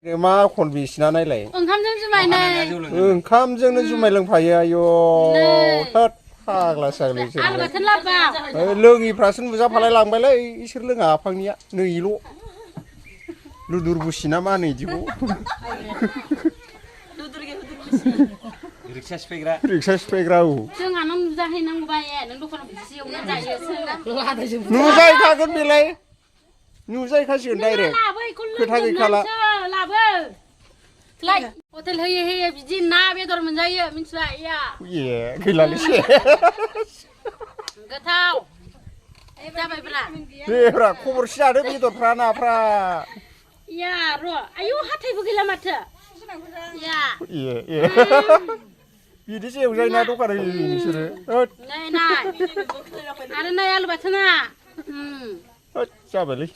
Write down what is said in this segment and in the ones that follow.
मा खनबेसेना नायलाय ओंखामजों जुमाय नै ओंखामजोंनो जुमाय लोंफायो आयौ थोद फाग्ला साग्लि आलु बाथोन लाबा लोङिफ्रासो नुजाफालाय लांबायलै इसोर लोङा आफांनिया नैल' लुदुर बुसि ना मा होनो इदिखौ रिक्सा सिफायग्रा औ जोंहानाव नुजाहैनांगौबा नों दखानाव बिदिसो एवना जायो नुजाहैखागोन बेलाय नुजाहैखासिगोन डाइरेक्ट खोथा गैखाला हटेल होयै होयै बिदि ना बेदर मोनजायो मिथिबाय या ए गैलालै से गोथाव जाबायब्रा देब्रा खबरसे जादो बेदरफ्रा नाफ्रा या र' आयौ हाथायबो गैला माथो या ए बिदिसो एवजायोना दखान होयो नोंसोरो नै नाय आरो नै आलु बाथोना जाबायलै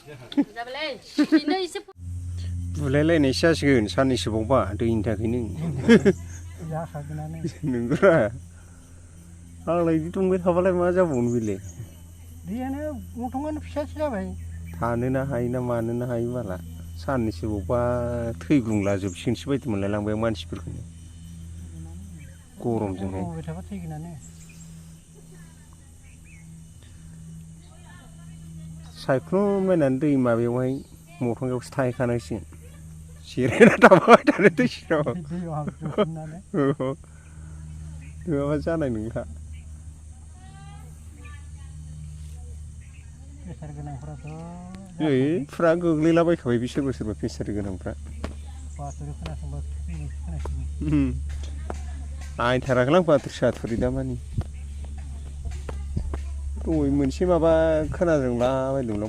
बिनो एसे बुलायलायनायसो जासिगोन साननैसो बावबा दैनि थाखायनो नोंगौरा आंलाय बिदि दंबाय थाबालाय मा जाबावनो बेलाय दैयानो मथंआनो फिसासो जाबाय थानोना हायो ना मानोना हायो माला साननैसो बावबा थैग्लुंला जोबसिगोनसो बायदि मोनलायलांबाय मानसिफोरखौनो गरमजोंहाय थाबा थैगोनानो सायख्लुम नायनानै दै माबायावहाय मथंगायावसो थाहैखानांसिगोन जिरायना थाबाय थानो दै सिङाव नङाबा जानाय नंला प्रेसार गोनांफ्राथ' फुरा गोग्लैलाबायखाबाय बे सोरबा सोरबा प्रेसार गोनांफ्रा बाथुरि खोनासंबा खोनासङो नायथाराखैलां बाथुरि साथुरि दामानि दहाय मोनसे माबा खोनादोंला बायदोंलां